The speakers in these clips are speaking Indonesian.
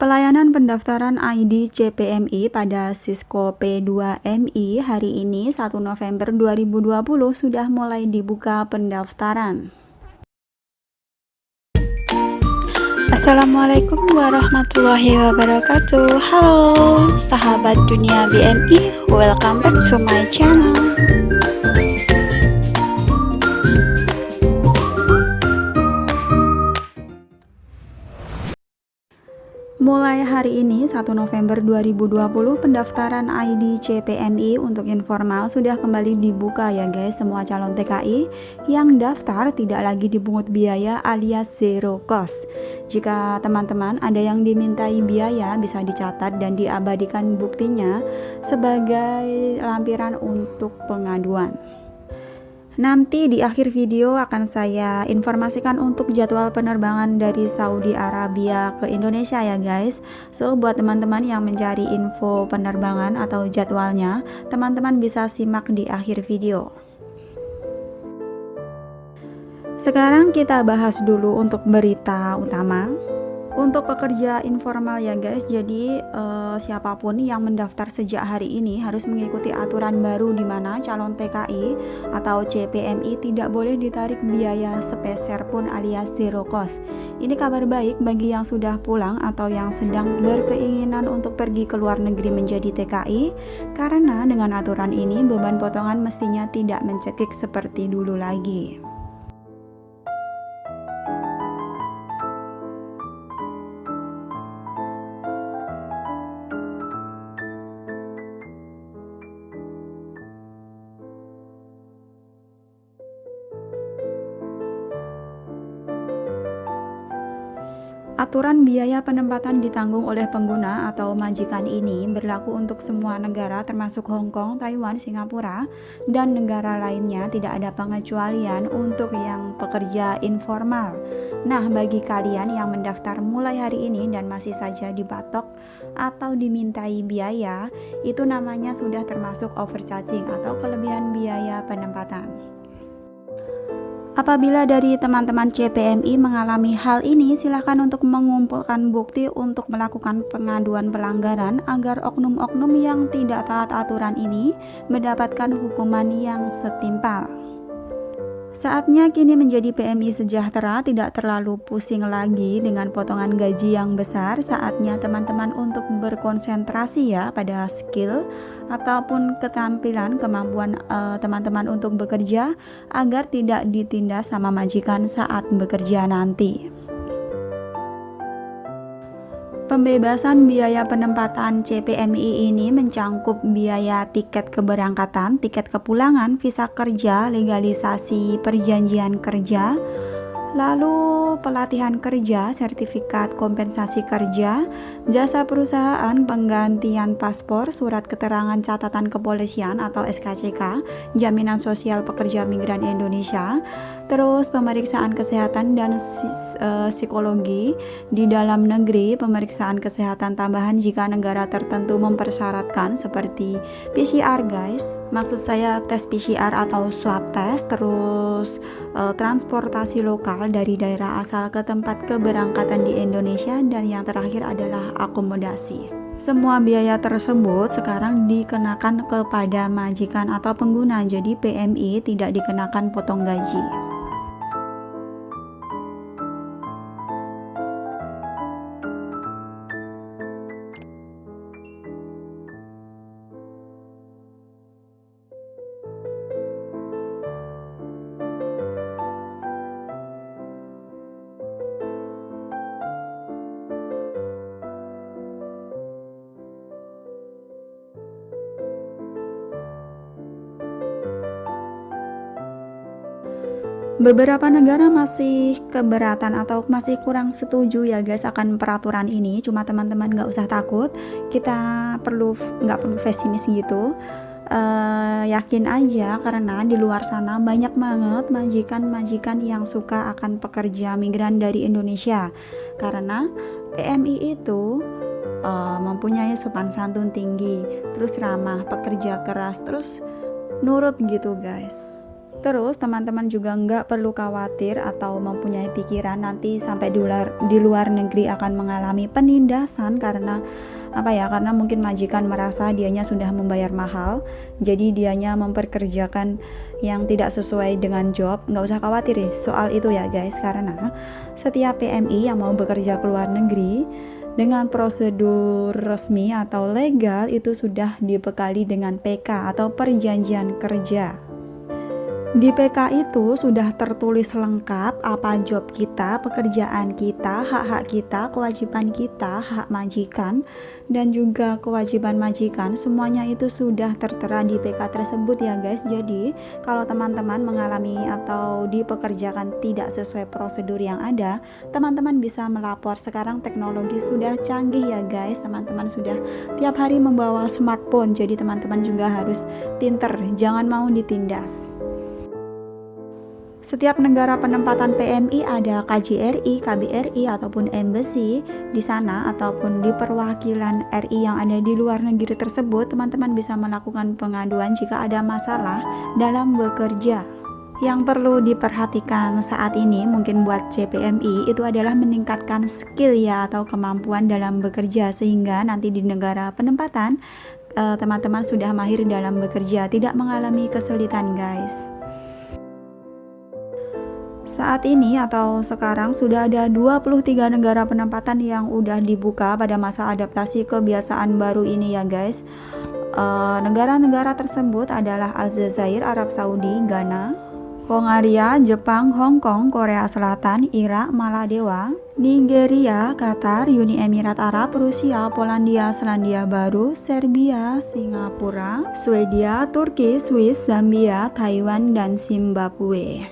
Pelayanan pendaftaran ID CPMI pada Sisco P2MI hari ini 1 November 2020 sudah mulai dibuka pendaftaran. Assalamualaikum warahmatullahi wabarakatuh. Halo sahabat dunia BMI, welcome back to my channel. Mulai hari ini 1 November 2020 pendaftaran ID CPMI untuk informal sudah kembali dibuka ya guys. Semua calon TKI yang daftar tidak lagi dipungut biaya alias zero cost. Jika teman-teman ada yang dimintai biaya bisa dicatat dan diabadikan buktinya sebagai lampiran untuk pengaduan. Nanti di akhir video akan saya informasikan untuk jadwal penerbangan dari Saudi Arabia ke Indonesia ya guys. So buat teman-teman yang mencari info penerbangan atau jadwalnya, teman-teman bisa simak di akhir video. Sekarang kita bahas dulu untuk berita utama. Untuk pekerja informal ya guys, jadi siapapun yang mendaftar sejak hari ini harus mengikuti aturan baru di mana calon TKI atau CPMI tidak boleh ditarik biaya sepeser pun alias zero cost. Ini kabar baik bagi yang sudah pulang atau yang sedang berkeinginan untuk pergi ke luar negeri menjadi TKI, karena dengan aturan ini beban potongan mestinya tidak mencekik seperti dulu lagi. Aturan biaya penempatan ditanggung oleh pengguna atau majikan ini berlaku untuk semua negara termasuk Hong Kong, Taiwan, Singapura, dan negara lainnya. Tidak ada pengecualian untuk yang pekerja informal. Nah, bagi kalian yang mendaftar mulai hari ini dan masih saja dipatok atau dimintai biaya, itu namanya sudah termasuk overcharging atau kelebihan biaya penempatan. Apabila dari teman-teman CPMI mengalami hal ini, silakan untuk mengumpulkan bukti untuk melakukan pengaduan pelanggaran agar oknum-oknum yang tidak taat aturan ini mendapatkan hukuman yang setimpal. Saatnya kini menjadi PMI sejahtera, tidak terlalu pusing lagi dengan potongan gaji yang besar. Saatnya teman-teman untuk berkonsentrasi ya pada skill ataupun keterampilan kemampuan teman-teman untuk bekerja agar tidak ditindas sama majikan saat bekerja nanti. Pembebasan biaya penempatan CPMI ini mencangkup biaya tiket keberangkatan, tiket kepulangan, visa kerja, legalisasi perjanjian kerja, lalu pelatihan kerja, sertifikat kompensasi kerja, jasa perusahaan, penggantian paspor, surat keterangan catatan kepolisian atau SKCK, jaminan sosial pekerja migran Indonesia, terus pemeriksaan kesehatan dan psikologi di dalam negeri, pemeriksaan kesehatan tambahan jika negara tertentu mempersyaratkan seperti PCR guys, maksud saya tes PCR atau swab test, terus transportasi lokal dari daerah asal ke tempat keberangkatan di Indonesia, dan yang terakhir adalah akomodasi. Semua biaya tersebut sekarang dikenakan kepada majikan atau pengguna, jadi PMI tidak dikenakan potong gaji. Beberapa negara masih keberatan atau masih kurang setuju ya guys akan peraturan ini. Cuma teman-teman nggak usah takut, kita nggak perlu pesimis gitu. Yakin aja karena di luar sana banyak banget majikan-majikan yang suka akan pekerja migran dari Indonesia. Karena PMI itu mempunyai sopan santun tinggi, terus ramah, pekerja keras, terus nurut gitu guys. Terus teman-teman juga nggak perlu khawatir atau mempunyai pikiran nanti sampai di luar negeri akan mengalami penindasan karena apa ya, karena mungkin majikan merasa dianya sudah membayar mahal, jadi dianya memperkerjakan yang tidak sesuai dengan job. Nggak usah khawatir ya soal itu ya guys, karena setiap PMI yang mau bekerja ke luar negeri dengan prosedur resmi atau legal itu sudah dibekali dengan PK atau perjanjian kerja. Di PK itu sudah tertulis lengkap apa job kita, pekerjaan kita, hak-hak kita, kewajiban kita, hak majikan, dan juga kewajiban majikan. Semuanya itu sudah tertera di PK tersebut ya guys. Jadi kalau teman-teman mengalami atau dipekerjakan tidak sesuai prosedur yang ada, teman-teman bisa melapor. Sekarang teknologi sudah canggih ya guys. Teman-teman sudah tiap hari membawa smartphone. Jadi teman-teman juga harus pinter, jangan mau ditindas. Setiap negara penempatan PMI ada KJRI, KBRI ataupun embassy di sana ataupun di perwakilan RI yang ada di luar negeri tersebut, teman-teman bisa melakukan pengaduan jika ada masalah dalam bekerja. Yang perlu diperhatikan saat ini mungkin buat CPMI itu adalah meningkatkan skill ya atau kemampuan dalam bekerja sehingga nanti di negara penempatan teman-teman sudah mahir dalam bekerja, tidak mengalami kesulitan guys. Saat ini atau sekarang sudah ada 23 negara penempatan yang udah dibuka pada masa adaptasi kebiasaan baru ini ya guys. Negara-negara tersebut adalah Aljazair, Arab Saudi, Ghana, Hongaria, Jepang, Hong Kong, Korea Selatan, Irak, Maladewa, Nigeria, Qatar, Uni Emirat Arab, Rusia, Polandia, Selandia Baru, Serbia, Singapura, Swedia, Turki, Swiss, Zambia, Taiwan, dan Zimbabwe.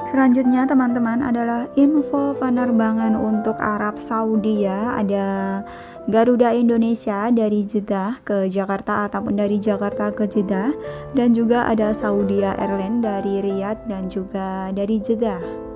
Selanjutnya teman-teman adalah info penerbangan untuk Arab Saudi ya. Ada Garuda Indonesia dari Jeddah ke Jakarta ataupun dari Jakarta ke Jeddah, dan juga ada Saudia Airlines dari Riyadh dan juga dari Jeddah.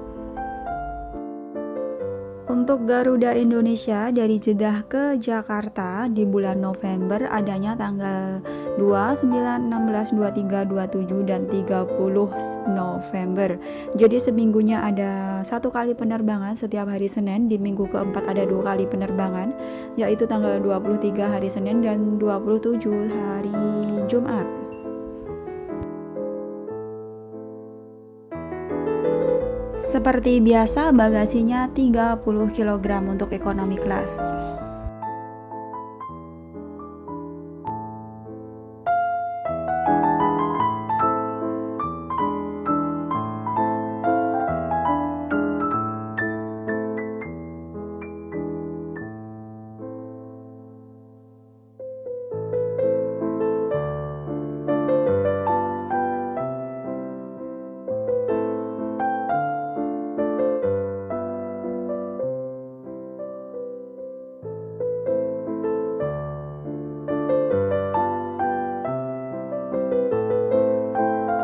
Untuk Garuda Indonesia dari Jeddah ke Jakarta di bulan November adanya tanggal 2, 9, 16, 23, 27, dan 30 November. Jadi seminggunya ada satu kali penerbangan setiap hari Senin, di minggu keempat ada 2 kali penerbangan, yaitu tanggal 23 hari Senin dan 27 hari Jumat. Seperti biasa bagasinya 30 kg untuk ekonomi kelas.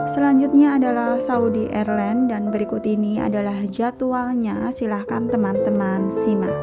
Selanjutnya adalah Saudi Airlines dan berikut ini adalah jadwalnya, silahkan teman-teman simak.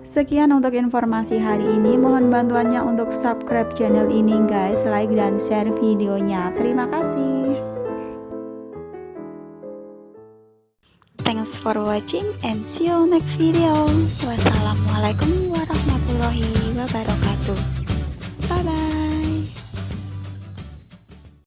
Sekian untuk informasi hari ini. Mohon bantuannya untuk subscribe channel ini guys, like dan share videonya. Terima kasih. Thanks for watching and see you next video. Wassalamualaikum warahmatullahi